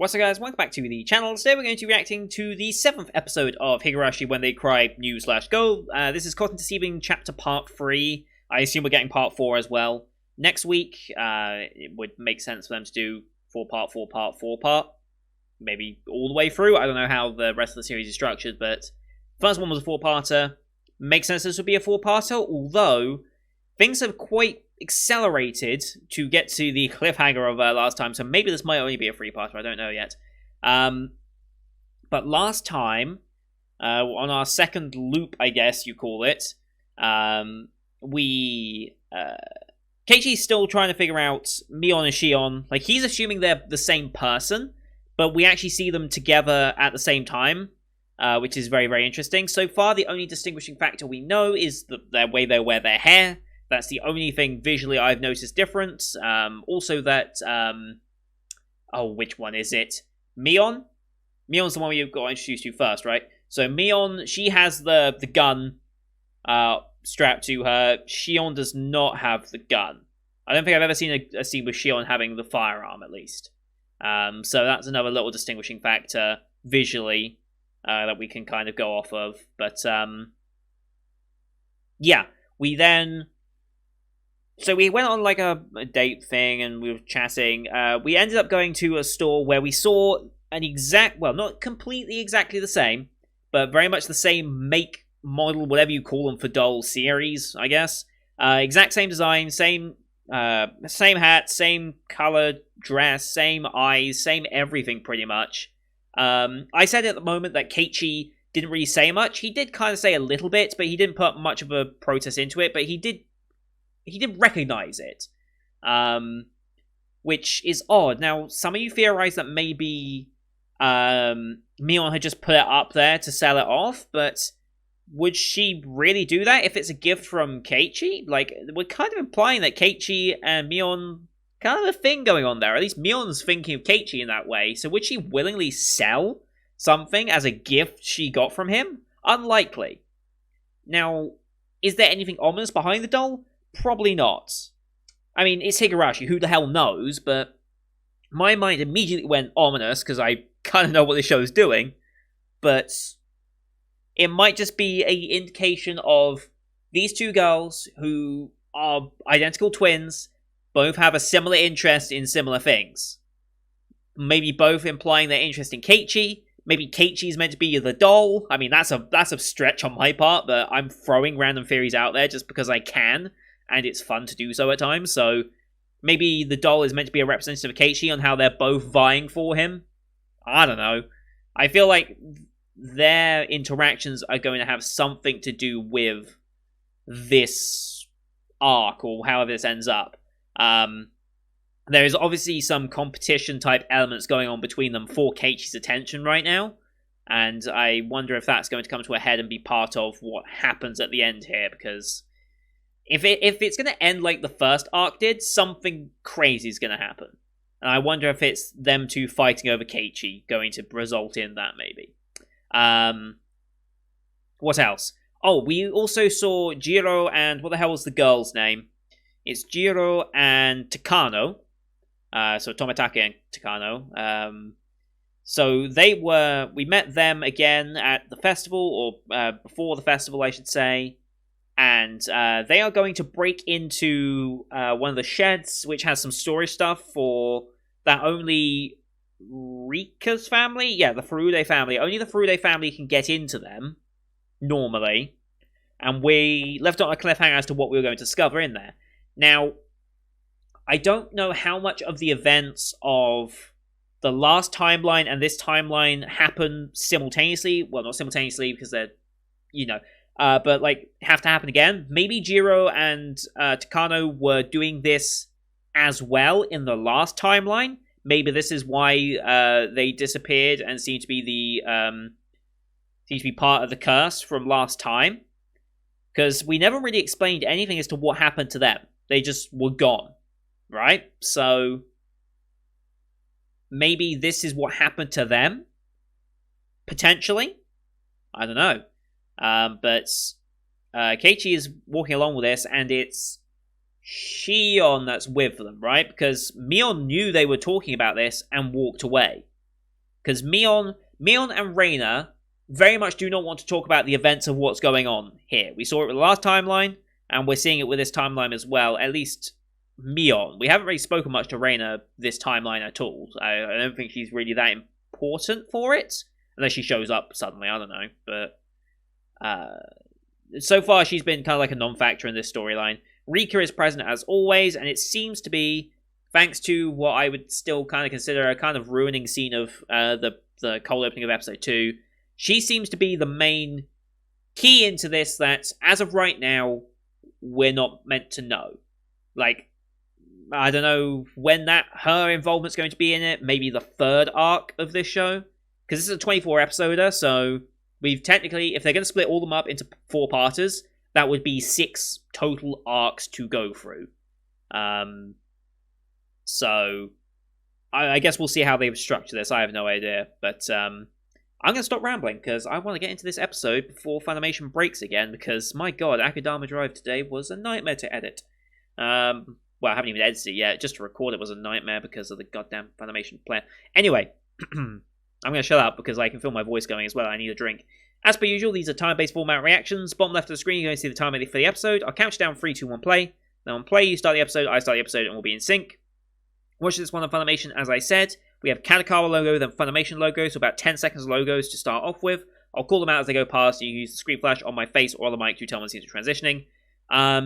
What's up guys, welcome back to the channel. Today we're going to be reacting to the 7th episode of Higurashi When They Cry New/Go. This is Caught in Deceiving Chapter Part 3. I assume we're getting Part 4 as well. Next week, it would make sense for them to do 4-part, 4-part, 4-part. Maybe all the way through. I don't know how the rest of the series is structured, but first one was a 4-parter. Makes sense this would be a 4-parter, although things have quite accelerated to get to the cliffhanger of last time, so maybe this might only be a 3-parter, I don't know yet. But last time, on our second loop, I guess you call it, Keiichi's still trying to figure out Mion and Shion. Like, he's assuming they're the same person, but we actually see them together at the same time, which is very, very interesting. So far, the only distinguishing factor we know is the way they wear their hair. That's the only thing visually I've noticed different. Also that, which one is it? Mion? Mion's the one we got introduced to first, right? So Mion, she has the gun strapped to her. Shion does not have the gun. I don't think I've ever seen a scene with Shion having the firearm, at least. So that's another little distinguishing factor visually that we can kind of go off of. But, yeah, we then... So we went on like a date thing and we were chatting. We ended up going to a store where we saw an exact, well, not completely exactly the same, but very much the same make, model, whatever you call them for doll series, I guess. Exact same design, same hat, same color dress, same eyes, same everything pretty much. I said at the moment that Keiichi didn't really say much. He did kind of say a little bit, but he didn't put much of a protest into it, but he did recognize it, which is odd. Now, some of you theorize that maybe Mion had just put it up there to sell it off, but would she really do that if it's a gift from Keiichi? Like, we're kind of implying that Keiichi and Mion kind of a thing going on there. At least Mion's thinking of Keiichi in that way, so would she willingly sell something as a gift she got from him? Unlikely. Now, is there anything ominous behind the doll? Probably not. I mean, it's Higurashi, who the hell knows, but my mind immediately went ominous, because I kind of know what this show is doing, but it might just be an indication of these two girls who are identical twins, both have a similar interest in similar things. Maybe both implying their interest in Keiichi. Maybe Keiichi's meant to be the doll. I mean, that's a stretch on my part, but I'm throwing random theories out there just because I can. And it's fun to do so at times, so maybe the doll is meant to be a representative of Keiichi on how they're both vying for him. I don't know. I feel like their interactions are going to have something to do with this arc, or however this ends up. There is obviously some competition-type elements going on between them for Keiichi's attention right now, and I wonder if that's going to come to a head and be part of what happens at the end here, because... If it's going to end like the first arc did, something crazy is going to happen. And I wonder if it's them two fighting over Keiichi going to result in that, maybe. What else? Oh, we also saw Jiro and... What the hell was the girl's name? It's Jiro and Takano. So Tomitake and Takano. So they were... We met them again at the festival, or before the festival, I should say. And they are going to break into one of the sheds, which has some storage stuff for that only Rika's family? Yeah, the Furude family. Only the Furude family can get into them, normally. And we left on a cliffhanger as to what we were going to discover in there. Now, I don't know how much of the events of the last timeline and this timeline happen simultaneously. Well, not simultaneously, because they're, you know... but, like, have to happen again. Maybe Jiro and Takano were doing this as well in the last timeline. Maybe this is why they disappeared and seem to be part of the curse from last time. Because we never really explained anything as to what happened to them. They just were gone, right? So, maybe this is what happened to them? Potentially? I don't know. But Keiichi is walking along with this, and it's Shion that's with them, right? Because Mion knew they were talking about this and walked away. Because Mion and Reina very much do not want to talk about the events of what's going on here. We saw it with the last timeline, and we're seeing it with this timeline as well, at least Mion. We haven't really spoken much to Reina this timeline at all. I don't think she's really that important for it, unless she shows up suddenly, I don't know. But so far she's been kind of like a non-factor in this storyline. Rika is present as always, and it seems to be, thanks to what I would still kind of consider a kind of ruining scene of the cold opening of episode 2, she seems to be the main key into this that, as of right now, we're not meant to know. Like, I don't know when her involvement's going to be in it, maybe the third arc of this show, because this is a 24-episoder, so we've technically, if they're going to split all them up into 4-parters, that would be 6 total arcs to go through. So, I guess we'll see how they structure this. I have no idea. But I'm going to stop rambling because I want to get into this episode before Funimation breaks again. Because, my god, Akudama Drive today was a nightmare to edit. Well, I haven't even edited it yet. Just to record it was a nightmare because of the goddamn Funimation player. Anyway, I'm going to shut up because I can feel my voice going as well. I need a drink. As per usual, these are time-based format reactions. Bottom left of the screen, you're going to see the timer for the episode. I'll count you down 3, 2, 1, play. Then on play, you start the episode, I start the episode, and we'll be in sync. Watch this one on Funimation, as I said. We have Kadokawa logo, then Funimation logo, so about 10 seconds of logos to start off with. I'll call them out as they go past. You use the screen flash on my face or on the mic to tell when scenes are transitioning.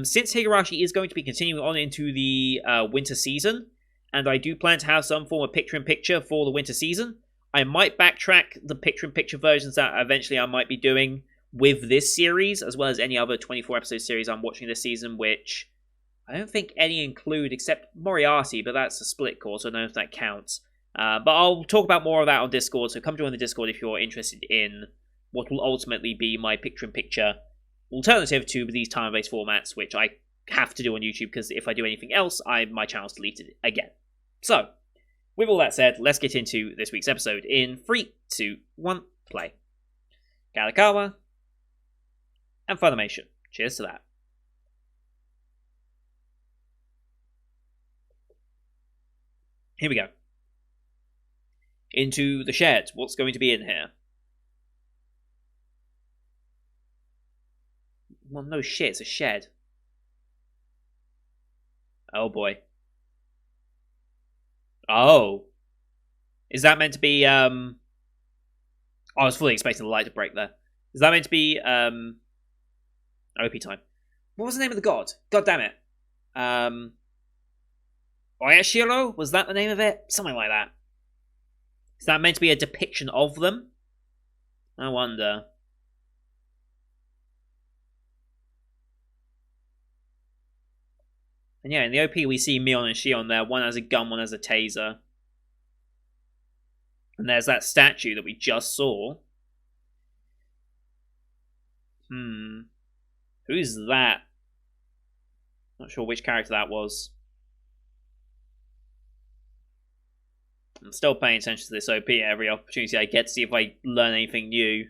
Since Higurashi is going to be continuing on into the winter season, and I do plan to have some form of picture-in-picture for the winter season, I might backtrack the picture-in-picture versions that eventually I might be doing with this series, as well as any other 24-episode series I'm watching this season, which I don't think any include except Moriarty, but that's a split course, so I don't know if that counts. But I'll talk about more of that on Discord, so come join the Discord if you're interested in what will ultimately be my picture-in-picture alternative to these time-based formats, which I have to do on YouTube, because if I do anything else, my channel's deleted again. So, with all that said, let's get into this week's episode in 3, 2, 1, play. Kadokawa and Funimation. Cheers to that. Here we go. Into the shed. What's going to be in here? Well, no shit, it's a shed. Oh boy. Oh. Is that meant to be, I was fully expecting the light to break there. Is that meant to be, OP time? What was the name of the god? God damn it. Oyashiro? Was that the name of it? Something like that. Is that meant to be a depiction of them? I wonder. And yeah, in the OP we see Mion and Shion there. One has a gun, one has a taser. And there's that statue that we just saw. Who's that? Not sure which character that was. I'm still paying attention to this OP at every opportunity I get to see if I learn anything new.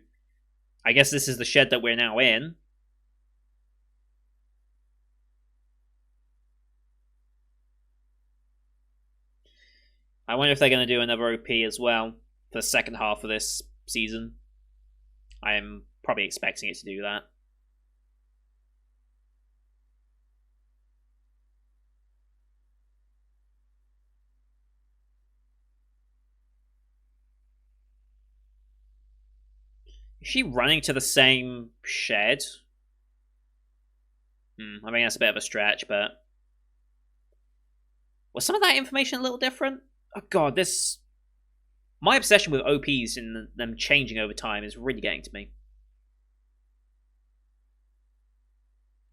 I guess this is the shed that we're now in. I wonder if they're going to do another OP as well for the second half of this season. I am probably expecting it to do that. Is she running to the same shed? I mean, that's a bit of a stretch, but... Was some of that information a little different? Oh god, this... My obsession with OPs and them changing over time is really getting to me.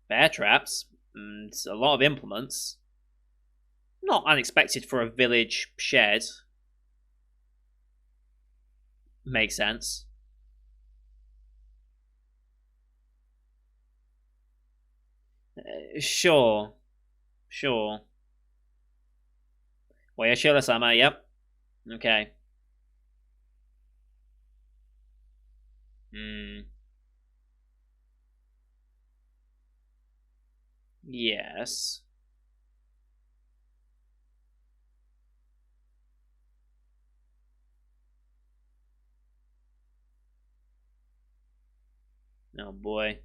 Bear traps, and a lot of implements. Not unexpected for a village shed. Makes sense. Sure. Oyashiro-sama, yep. Okay. Yes. Oh boy.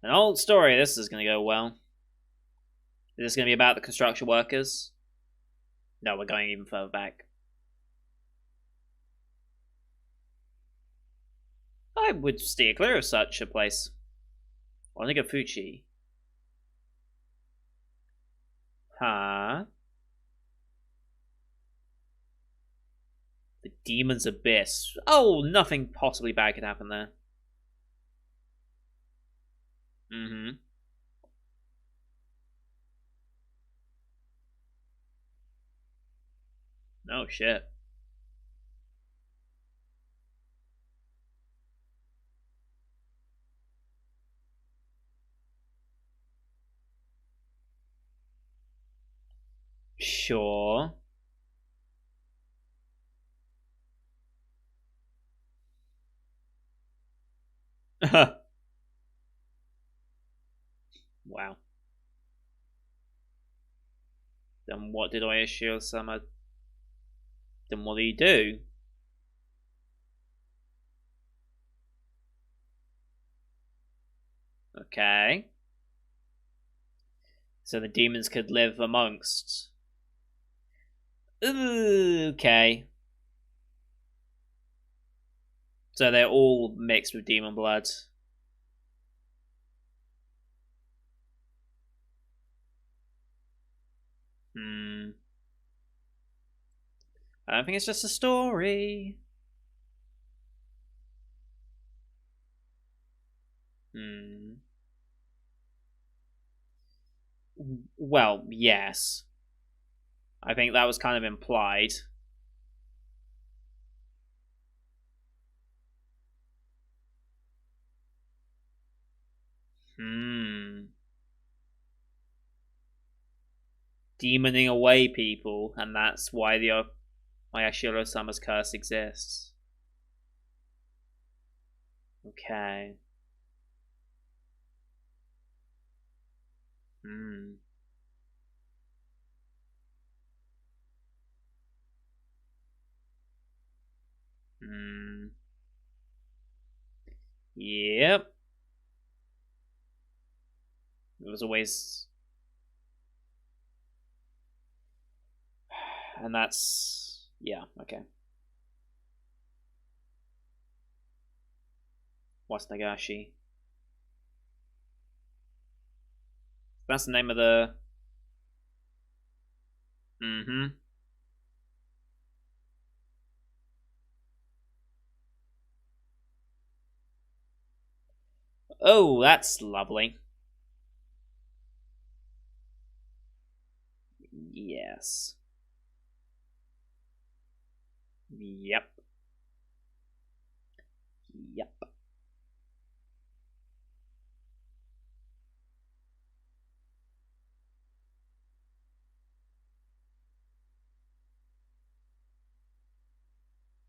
An old story. This is going to go well. Is this going to be about the construction workers? No, we're going even further back. I would steer clear of such a place. Onigafuchi. Huh? The Demon's Abyss. Oh, nothing possibly bad could happen there. Mm-hmm. Oh, shit. Sure. Wow. Then what did Oyashiro-sama... Then what did he do? Okay. So the demons could live amongst. Okay. So they're all mixed with demon blood. Hmm. I don't think it's just a story. Hmm. Well, yes. I think that was kind of implied. Hmm. Demoning away people, and that's why the Oyashiro-sama's curse exists. Okay. Hmm. Hmm. Yep. It was always. And that's. Yeah, okay. What's Nagashi? That's the name of the. Mm hmm. Oh, that's lovely. Yes. Yep. Yep.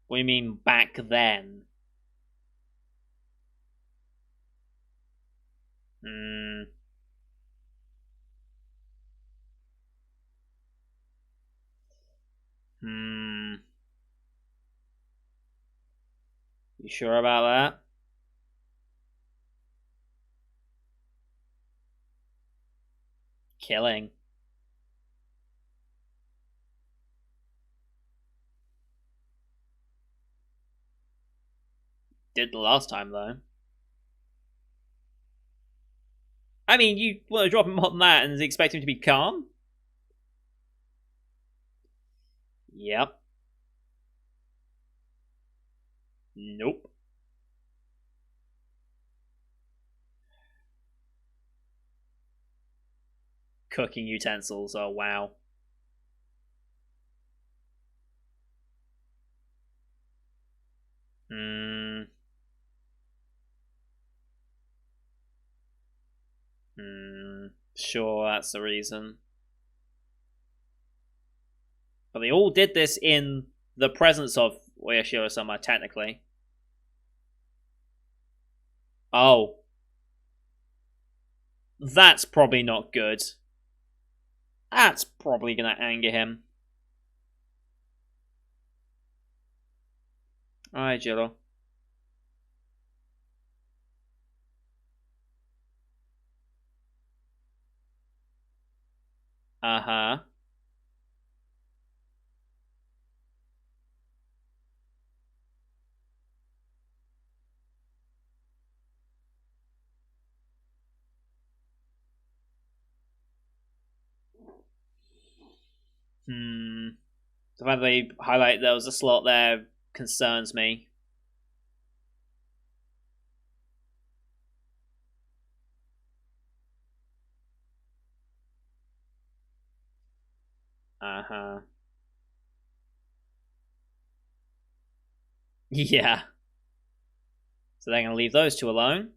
What do you mean back then? Hmm. Hmm. You sure about that? Killing. Did the last time, though. I mean, you want to drop him on that and expect him to be calm? Yep. Nope. Cooking utensils. Oh, wow. Hmm. Hmm. Sure, that's the reason. But they all did this in the presence of Oyashiro-sama, technically. Oh. That's probably not good. That's probably gonna anger him. Alright, Jiro. Uh-huh. Hmm. The fact they highlight there was a slot there concerns me. Uh-huh. Yeah. So they're gonna leave those two alone.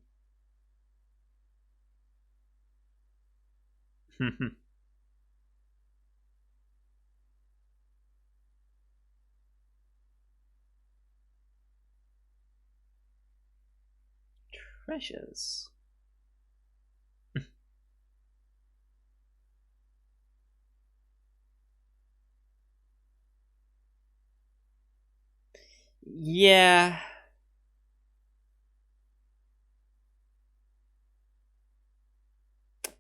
Treasures. Yeah.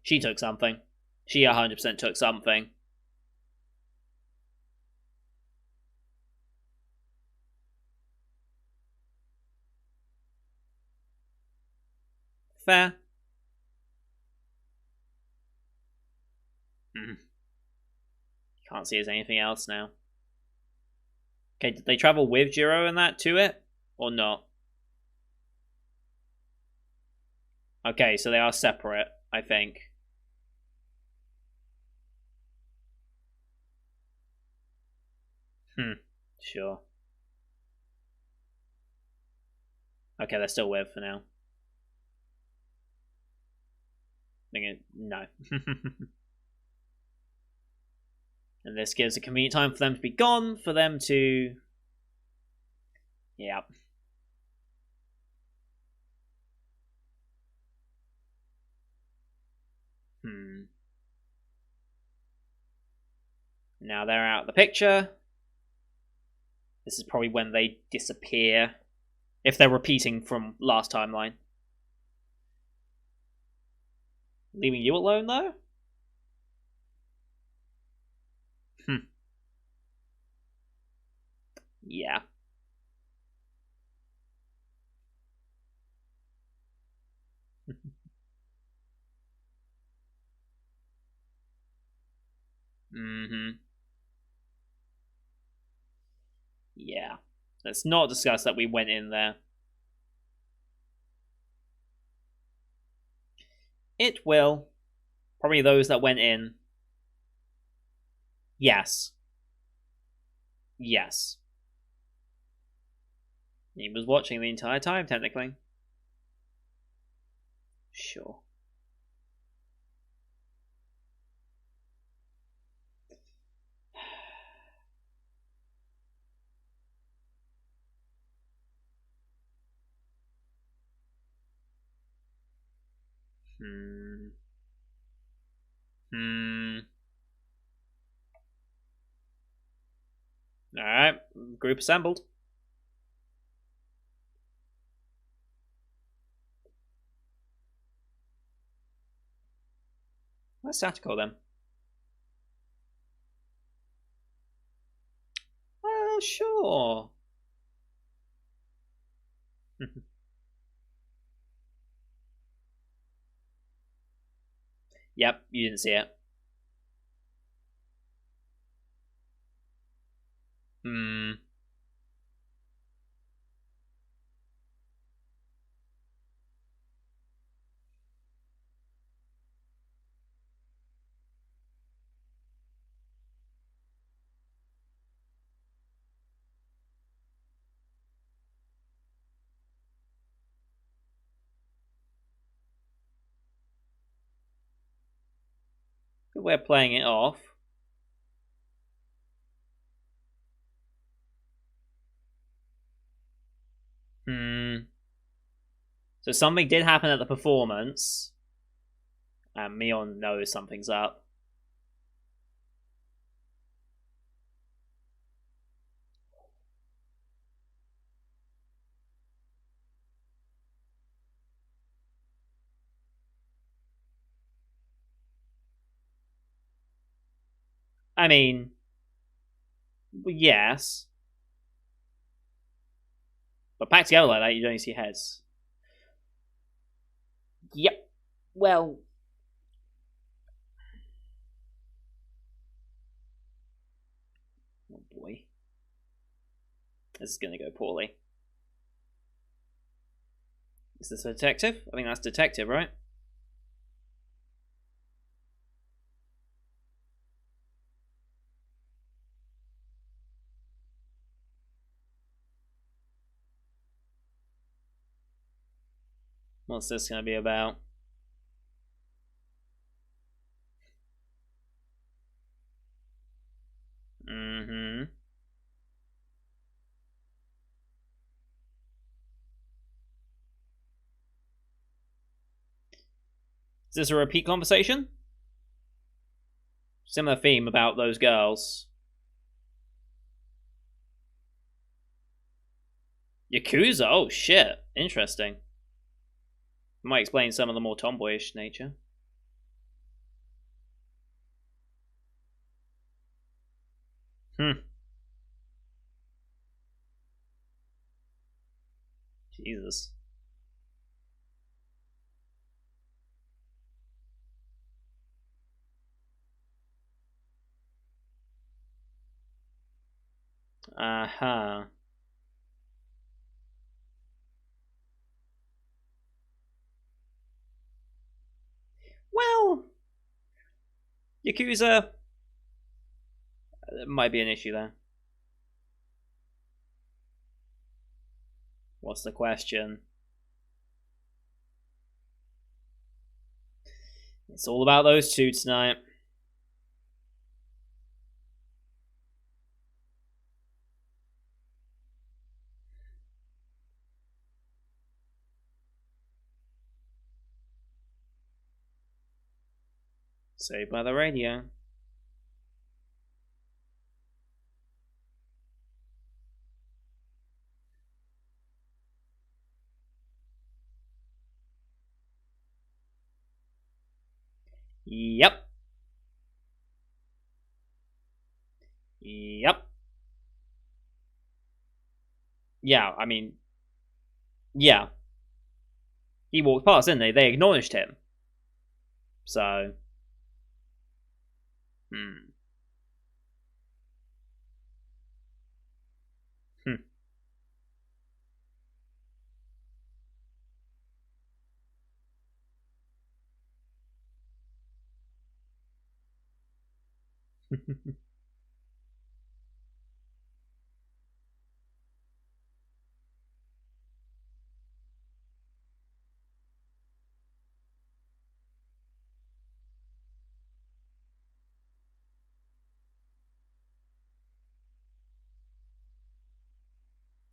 She took something. She 100% took something. Fair. Mm. Can't see as anything else now. Okay, did they travel with Jiro and that to it? Or not? Okay, so they are separate, I think. Hmm. Sure. Okay, they're still with for now. No. And this gives a convenient time for them to be gone, for them to. Yeah. Hmm. Now they're out of the picture. This is probably when they disappear. If they're repeating from last timeline. Leaving you alone, though? Hmm. Yeah. Mm-hmm. Yeah. Let's not discuss that we went in there. It will. Probably those that went in. Yes. Yes. He was watching the entire time, technically. Sure. Hmm. Hmm. Alright. Group assembled. Let's tactical then. Sure. Yep, you didn't see it. Hmm. Good way of playing it off. Hmm. So something did happen at the performance, and Mion knows something's up. I mean, yes. But packed together like that, you don't see heads. Yep. Well. Oh boy. This is gonna go poorly. Is this a detective? I think that's detective, right? What's this gonna be about? Mm-hmm. Is this a repeat conversation? Similar theme about those girls. Yakuza? Oh shit. Interesting. Might explain some of the more tomboyish nature. Hmm. Jesus. Uh-huh. Well, Yakuza might be an issue there. What's the question? It's all about those two tonight. Saved by the radio. Yep. Yep. Yeah, I mean, yeah. He walked past, didn't they? They acknowledged him. So, hmm. Hmm.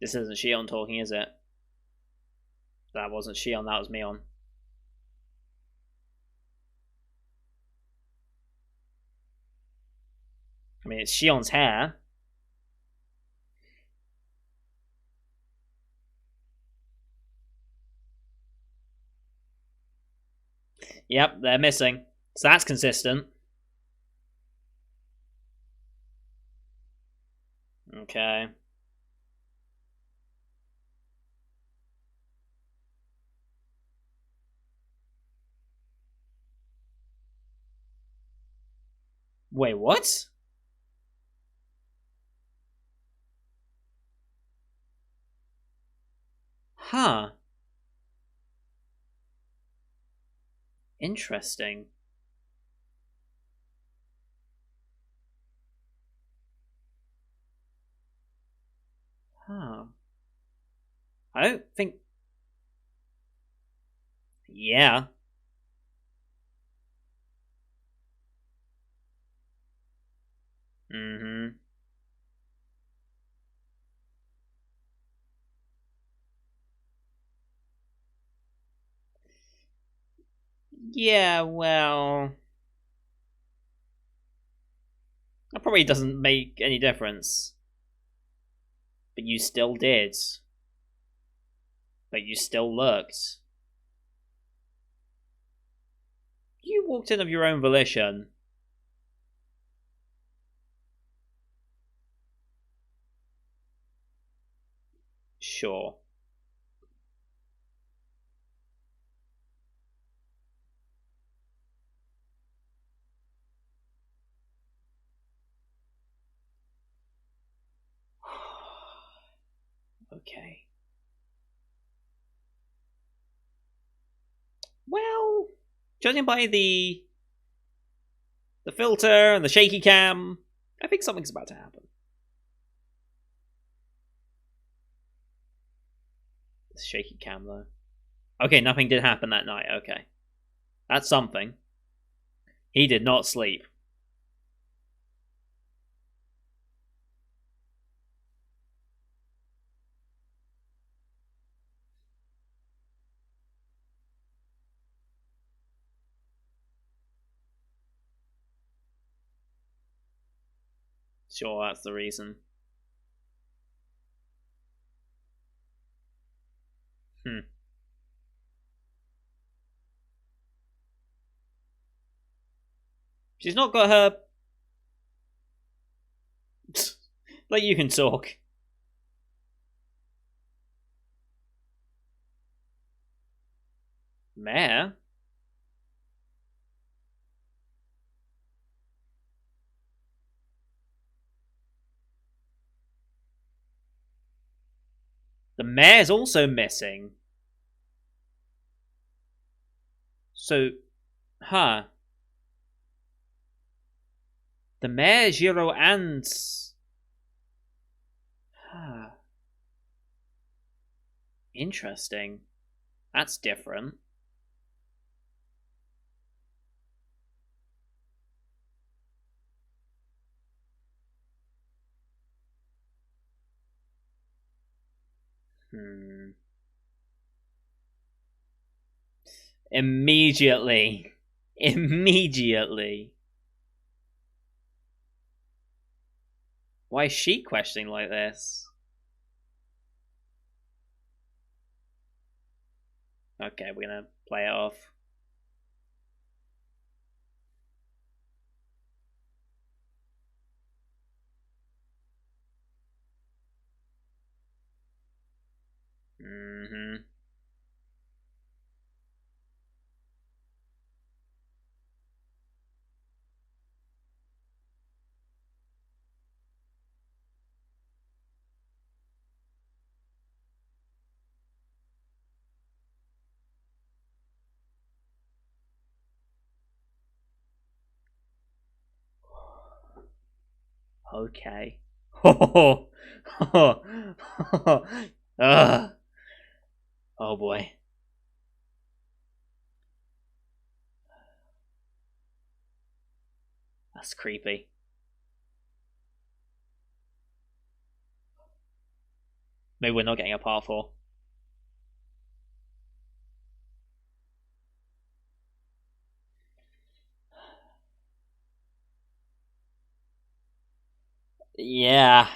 This isn't Shion talking, is it? That wasn't Shion, that was Mion. I mean, it's Shion's hair. Yep, they're missing. So that's consistent. Okay. Wait, what? Huh. Interesting. Huh. I don't think. Yeah. Mm hmm. Yeah, well. That probably doesn't make any difference. But you still did. But you still looked. You walked in of your own volition. Sure. Okay. Well, judging by the filter and the shaky cam, I think something's about to happen. The shaky cam, though. Okay, nothing did happen that night. Okay. That's something. He did not sleep. Sure, that's the reason. Hmm. She's not got her... Like, you can talk. Mayor? The mayor's also missing. So, huh. The mayor, Jiro, and... Huh. Interesting. That's different. Hmm. Immediately. Immediately. Why is she questioning like this? Okay, we're gonna play it off. Mm-hmm. Okay. Oh, Ugh. Oh boy. That's creepy. Maybe we're not getting a part 4. Yeah.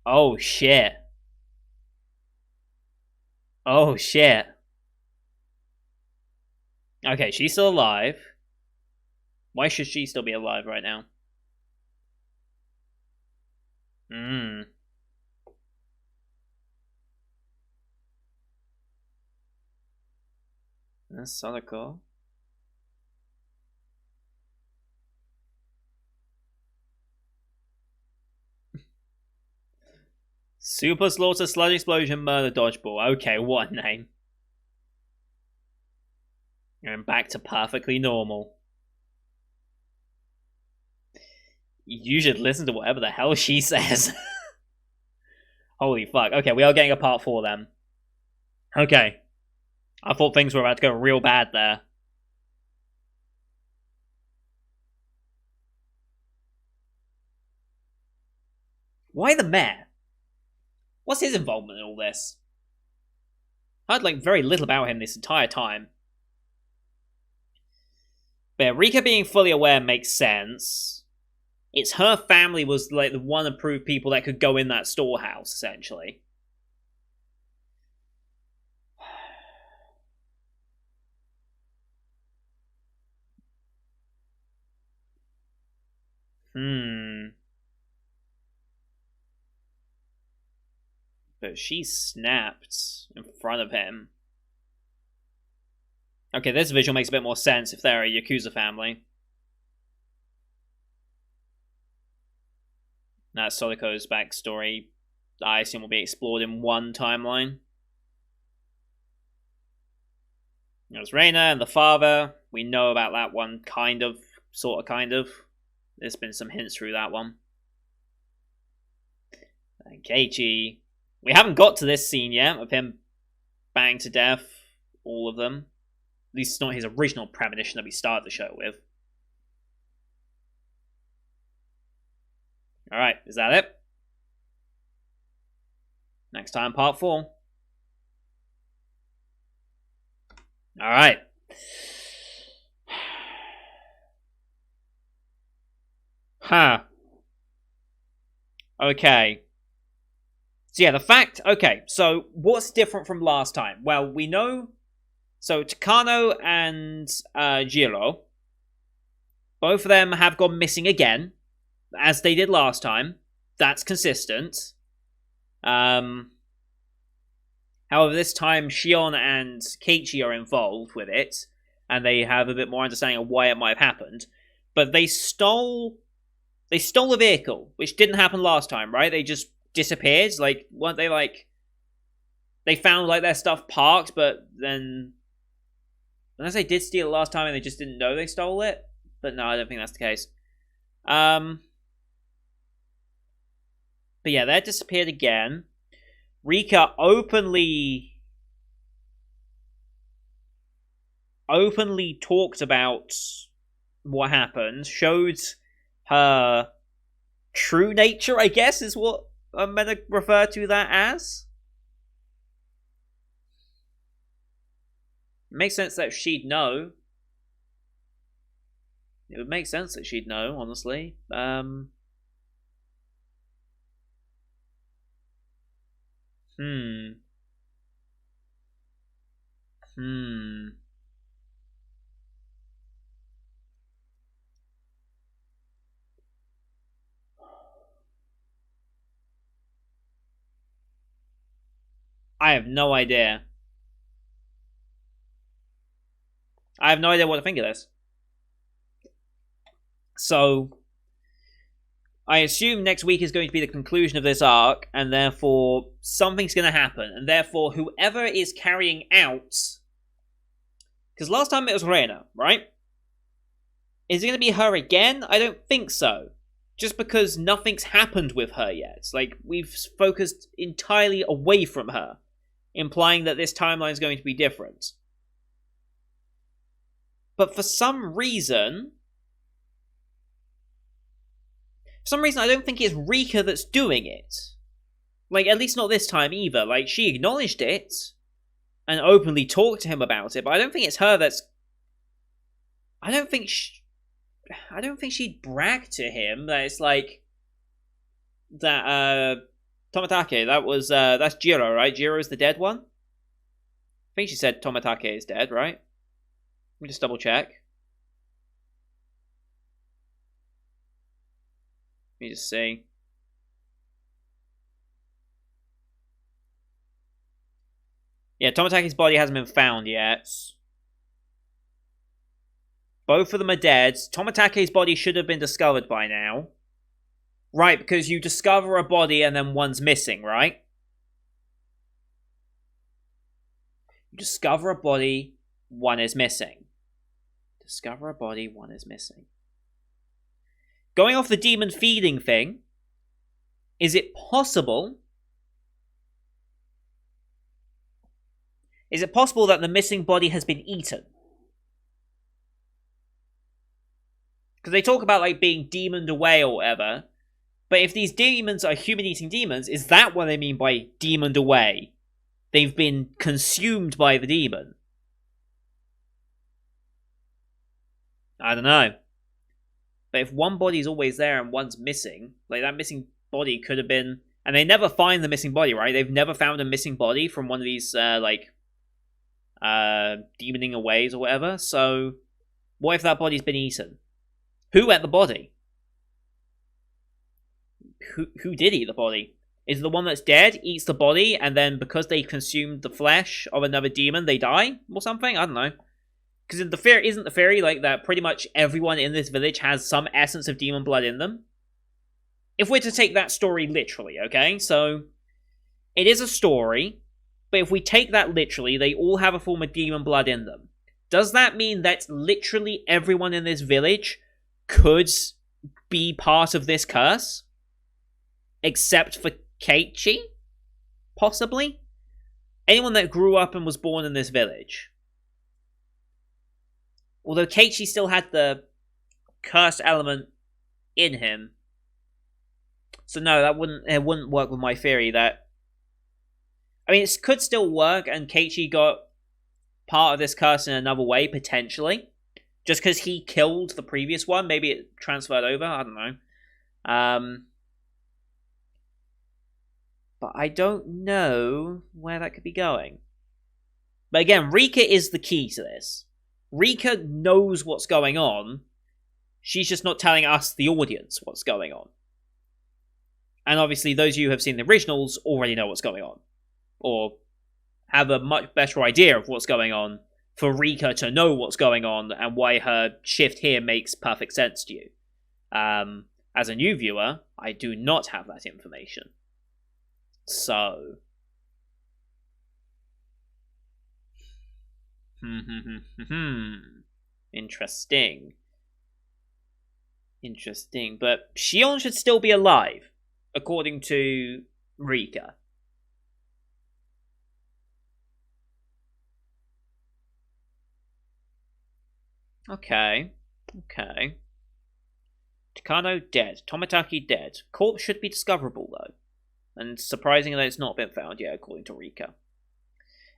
Oh shit. Oh shit. Okay, she's still alive. Why should she still be alive right now? Hmm. That's sort of cool. Super Slaughter, Sludge Explosion, Murder Dodgeball. Okay, what a name. And back to perfectly normal. You should listen to whatever the hell she says. Holy fuck. Okay, we are getting a part 4 then. Okay. I thought things were about to go real bad there. Why the mayor? What's his involvement in all this? I heard very little about him this entire time. But Rika being fully aware makes sense. It's her family was the one approved people that could go in that storehouse, essentially. Hmm. but she snapped in front of him. Okay, this visual makes a bit more sense if they're a Yakuza family. That's Soriko's backstory. I assume will be explored in one timeline. There's Reina and the father. We know about that one, kind of. There's been some hints through that one. And Keiichi. We haven't got to this scene yet of him banging to death all of them. At least it's not his original premonition that we started the show with. Alright, is that it? Next time, part 4. Alright. Huh. Okay. So yeah, the fact... Okay, so what's different from last time? Well, we know... So Takano and Jiro, both of them have gone missing again, as they did last time. That's consistent. However, this time Shion and Keiichi are involved with it, and they have a bit more understanding of why it might have happened. But they stole a vehicle, which didn't happen last time, right? They just disappeared. Like, weren't they like... They found like their stuff parked, but then... Unless they did steal it last time and they just didn't know they stole it. But no, I don't think that's the case. But yeah, they disappeared again. Rika openly talked about what happened, showed her true nature, I guess, is what I'm going to refer to that as. It makes sense that she'd know. It would make sense that she'd know, honestly. I have no idea. I have no idea what to think of this. So, I assume next week is going to be the conclusion of this arc, and therefore something's going to happen, and therefore whoever is carrying out... Because last time it was Reina, right? Is it going to be her again? I don't think so. Just because nothing's happened with her yet. Like, we've focused entirely away from her, implying that this timeline is going to be different. But for some reason, I don't think it's Rika that's doing it. Like, at least not this time either. Like, she acknowledged it and openly talked to him about it, but I don't think it's her that's... I don't think she'd brag to him that it's like... That, Tomatake, that's Jiro, right? Jiro's the dead one? I think she said Tomatake is dead, right? Let me just double check. Let me just see. Yeah, Tomatake's body hasn't been found yet. Both of them are dead. Tomatake's body should have been discovered by now. Right, because you discover a body and then one's missing, right? You discover a body, one is missing. Discover a body, one is missing. Going off the demon feeding thing, is it possible... Is it possible that the missing body has been eaten? Because they talk about, like, being demoned away or whatever. But if these demons are human-eating demons, is that what they mean by demoned away? They've been consumed by the demon. I don't know. But if one body's always there and one's missing, like, that missing body could have been... And they never find the missing body, right? They've never found a missing body from one of these, demoning aways or whatever. So, what if that body's been eaten? Who ate the body? Who did eat the body? Is the one that's dead, eats the body, and then because they consumed the flesh of another demon, they die? Or something? I don't know. Because isn't the theory like that pretty much everyone in this village has some essence of demon blood in them? If we're to take that story literally, okay? So, it is a story, but if we take that literally, they all have a form of demon blood in them. Does that mean that literally everyone in this village could be part of this curse? Except for Keiichi? Possibly? Anyone that grew up and was born in this village. Although Keiichi still had the cursed element in him. So no, it wouldn't work with my theory that... I mean, it could still work, and Keiichi got part of this curse in another way, potentially. Just because he killed the previous one, maybe it transferred over, I don't know. But I don't know where that could be going. But again, Rika is the key to this. Rika knows what's going on. She's just not telling us, the audience, what's going on. And obviously, those of you who have seen the originals already know what's going on. Or have a much better idea of what's going on for Rika to know what's going on and why her shift here makes perfect sense to you. As a new viewer, I do not have that information. So... Interesting. Interesting. But Shion should still be alive, according to Rika. Okay. Takano dead. Tomitaki dead. Corpse should be discoverable, though. And surprisingly, it's not been found yet, according to Rika.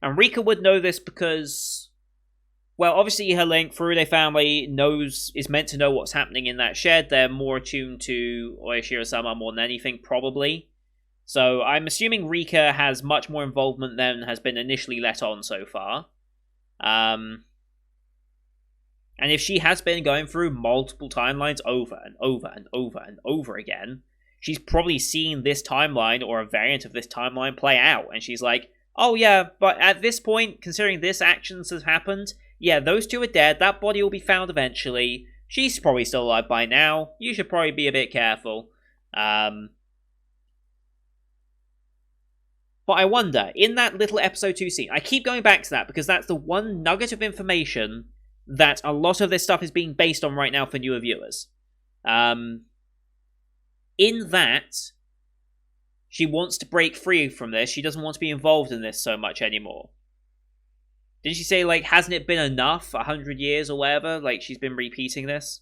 And Rika would know this because... Well, obviously her link, Furude family, is meant to know what's happening in that shed. They're more attuned to Oyashiro-sama more than anything, probably. So I'm assuming Rika has much more involvement than has been initially let on so far. And if she has been going through multiple timelines over and over and over and over again, she's probably seen this timeline or a variant of this timeline play out. And she's like, oh yeah, but at this point, considering this actions has happened... Yeah, those two are dead. That body will be found eventually. She's probably still alive by now. You should probably be a bit careful. But I wonder, in that little episode 2 scene, I keep going back to that because that's the one nugget of information that a lot of this stuff is being based on right now for newer viewers. In that, she wants to break free from this. She doesn't want to be involved in this so much anymore. Didn't she say, like, hasn't it been enough? 100 years or whatever? Like, she's been repeating this?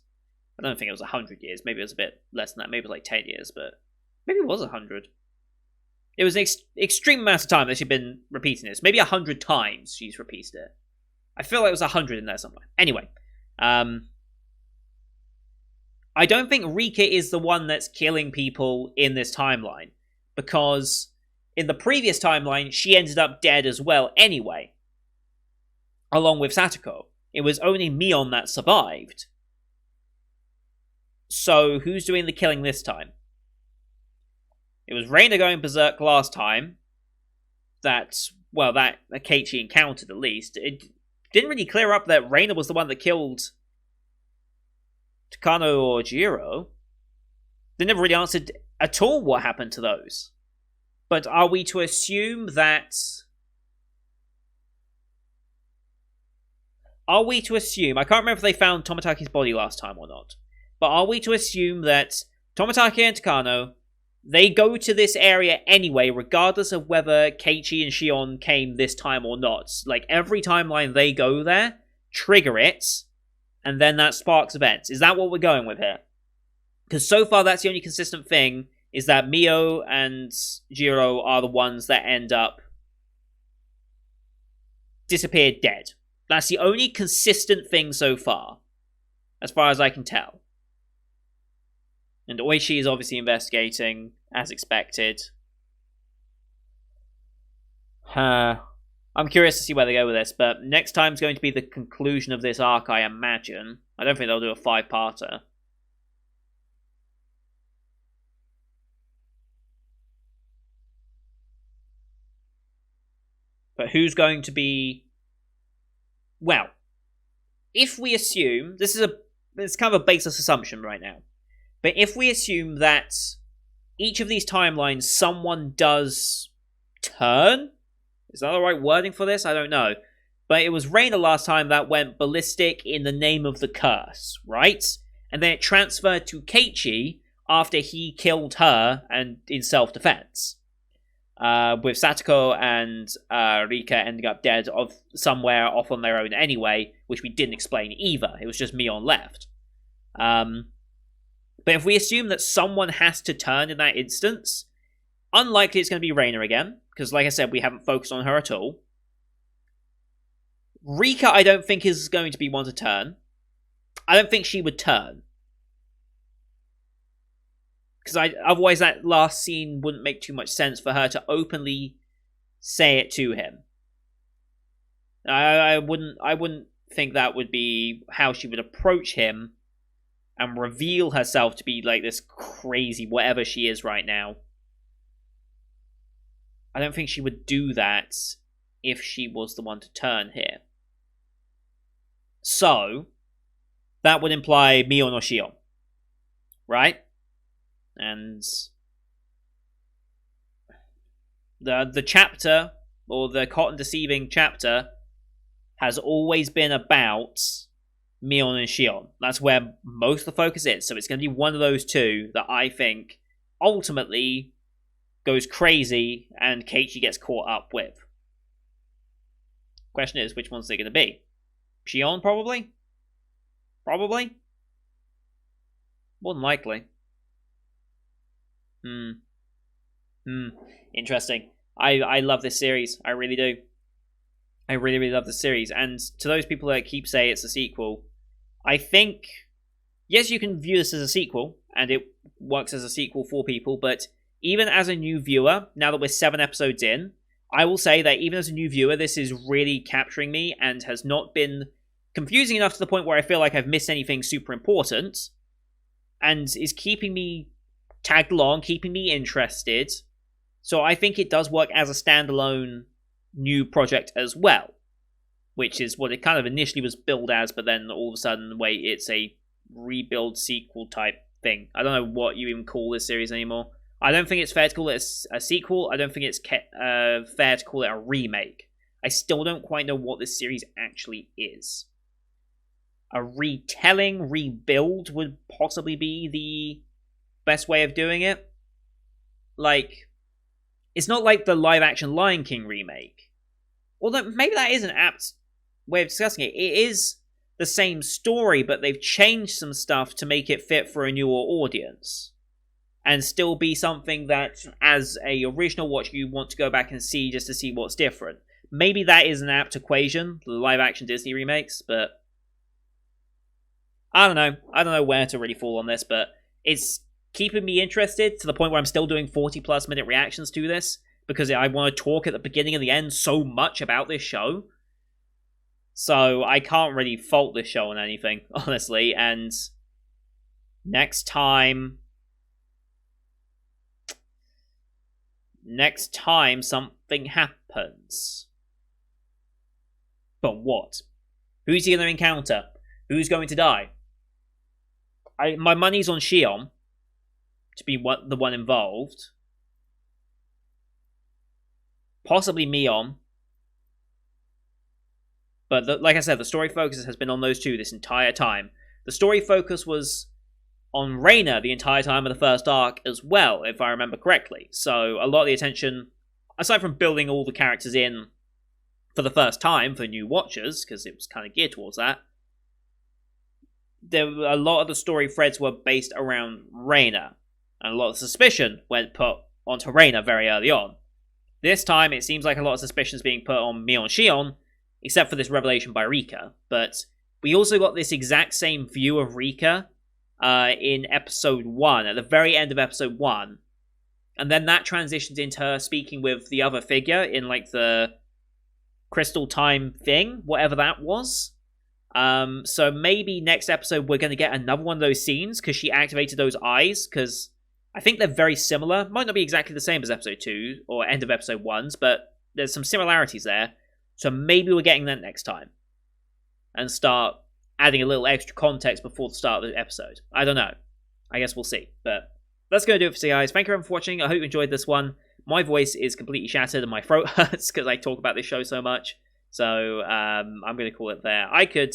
I don't think it was 100 years. Maybe it was a bit less than that. Maybe it was like 10 years, but... Maybe it was 100. It was an extreme amount of time that she'd been repeating this. Maybe 100 times she's repeated it. I feel like it was 100 in there somewhere. Anyway. I don't think Rika is the one that's killing people in this timeline. Because in the previous timeline, she ended up dead as well anyway. Along with Satoko. It was only Mion that survived. So, who's doing the killing this time? It was Reina going berserk last time. That Keiichi encountered at least. It didn't really clear up that Reina was the one that killed Takano or Jiro. They never really answered at all what happened to those. But are we to assume that... I can't remember if they found Tomitaki's body last time or not, but are we to assume that Tomitaki and Takano, they go to this area anyway, regardless of whether Keiichi and Shion came this time or not? Like, every timeline they go there, trigger it, and then that sparks events. Is that what we're going with here? Because so far, that's the only consistent thing, is that Mio and Jiro are the ones that end up disappeared dead. That's the only consistent thing so far, as far as I can tell. And Oishi is obviously investigating, as expected. I'm curious to see where they go with this, but next time's going to be the conclusion of this arc, I imagine. I don't think they'll do a But who's going to be... Well, if we assume... It's kind of a baseless assumption right now. But if we assume that each of these timelines, someone does turn... Is that the right wording for this? I don't know. But it was Reina last time that went ballistic in the name of the curse, right? And then it transferred to Keiichi after he killed her and in self-defense. With Satoko and Rika ending up dead somewhere off on their own anyway, which we didn't explain either. It was just Mion left. But if we assume that someone has to turn in that instance, unlikely it's going to be Reina again, because like I said, we haven't focused on her at all. Rika, I don't think is going to be one to turn. I don't think she would turn. Because otherwise that last scene wouldn't make too much sense for her to openly say it to him. I wouldn't think that would be how she would approach him and reveal herself to be like this crazy whatever she is right now. I don't think she would do that if she was the one to turn here. So, that would imply Mion or Shion. Right? And the chapter, or the cotton deceiving chapter, has always been about Mion and Shion. That's where most of the focus is. So it's going to be one of those two that I think ultimately goes crazy and Keiichi gets caught up with. Question is, which one's it going to be? Shion, probably? Probably? More than likely. Interesting. I love this series. I really do. I really, really love this series. And to those people that keep saying it's a sequel, I think, yes, you can view this as a sequel, and it works as a sequel for people, but even as a new viewer, now that we're 7 episodes in, I will say that even as a new viewer, this is really capturing me and has not been confusing enough to the point where I feel like I've missed anything super important, and is keeping me tagged along, keeping me interested. So I think it does work as a standalone new project as well, which is what it kind of initially was billed as, but then all of a sudden, wait, it's a rebuild sequel type thing. I don't know what you even call this series anymore. I don't think it's fair to call it a sequel. I don't think it's fair to call it a remake. I still don't quite know what this series actually is. A retelling, rebuild would possibly be the best way of doing it. Like, it's not like the live-action Lion King remake. Although, maybe that is an apt way of discussing it. It is the same story, but they've changed some stuff to make it fit for a newer audience. And still be something that, as a original watch, you want to go back and see just to see what's different. Maybe that is an apt equation, the live-action Disney remakes, but I don't know. I don't know where to really fall on this, but it's keeping me interested to the point where I'm still doing 40-plus minute reactions to this, because I want to talk at the beginning and the end so much about this show. So I can't really fault this show on anything, honestly, and next time something happens. But what? Who's he going to encounter? Who's going to die? My money's on Shion to be the one involved. Possibly Mion. But like I said, the story focus has been on those two this entire time. The story focus was on Reina the entire time of the first arc as well, if I remember correctly. So a lot of the attention, aside from building all the characters in for the first time for new watchers, because it was kind of geared towards that, a lot of the story threads were based around Reina, and a lot of suspicion went put onto Reina very early on. This time, it seems like a lot of suspicion is being put on Mion Shion, except for this revelation by Rika. But we also got this exact same view of Rika in episode 1, at the very end of episode 1. And then that transitions into her speaking with the other figure in, like, the crystal time thing, whatever that was. So maybe next episode we're going to get another one of those scenes, because she activated those eyes, because I think they're very similar. Might not be exactly the same as episode 2, or end of episode 1's, but there's some similarities there. So maybe we're getting that next time. And start adding a little extra context before the start of the episode. I don't know. I guess we'll see. But that's going to do it for today, guys. Thank you everyone for watching. I hope you enjoyed this one. My voice is completely shattered and my throat hurts because I talk about this show so much. So I'm going to call it there. I could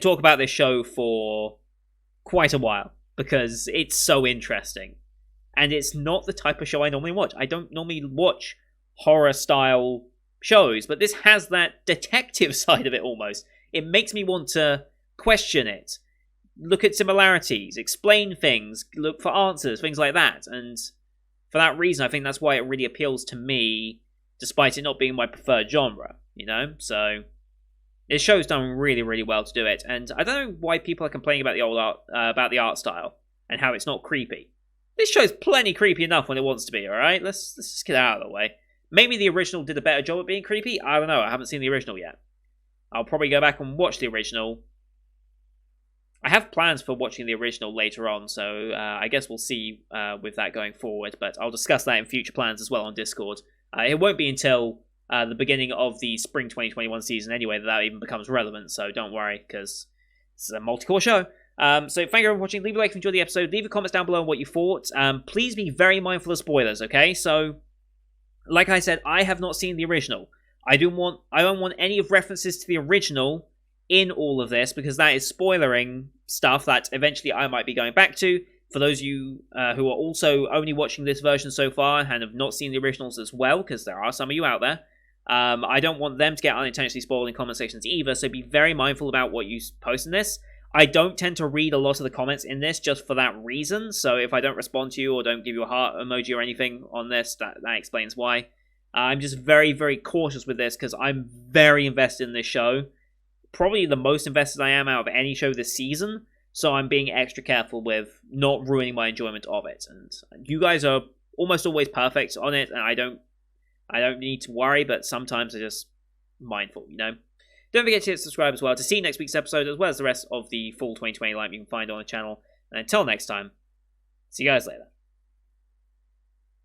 talk about this show for quite a while because it's so interesting. And it's not the type of show I normally watch. I don't normally watch horror-style shows, but this has that detective side of it almost. It makes me want to question it, look at similarities, explain things, look for answers, things like that. And for that reason, I think that's why it really appeals to me, despite it not being my preferred genre, you know? So this show's done really, really well to do it. And I don't know why people are complaining about the old art, about the art style and how it's not creepy. This show's plenty creepy enough when it wants to be, alright? Let's just get out of the way. Maybe the original did a better job at being creepy. I don't know. I haven't seen the original yet. I'll probably go back and watch the original. I have plans for watching the original later on, so I guess we'll see with that going forward. But I'll discuss that in future plans as well on Discord. It won't be until the beginning of the Spring 2021 season anyway that even becomes relevant, so don't worry, because it's a multi-core show. So thank you everyone for watching. Leave a like if you enjoyed the episode. Leave a comments down below on what you thought. Please be very mindful of spoilers, okay? So, like I said, I have not seen the original. I don't want any of references to the original in all of this, because that is spoilering stuff that eventually I might be going back to. For those of you who are also only watching this version so far and have not seen the originals as well, because there are some of you out there, I don't want them to get unintentionally spoiled in comment sections either, so be very mindful about what you post in this. I don't tend to read a lot of the comments in this just for that reason, so if I don't respond to you or don't give you a heart emoji or anything on this, that explains why. I'm just very, very cautious with this because I'm very invested in this show. Probably the most invested I am out of any show this season, so I'm being extra careful with not ruining my enjoyment of it. And you guys are almost always perfect on it, and I don't need to worry, but sometimes I'm just mindful, you know? Don't forget to hit subscribe as well to see next week's episode, as well as the rest of the full 2020 lineup you can find on the channel. And until next time, see you guys later.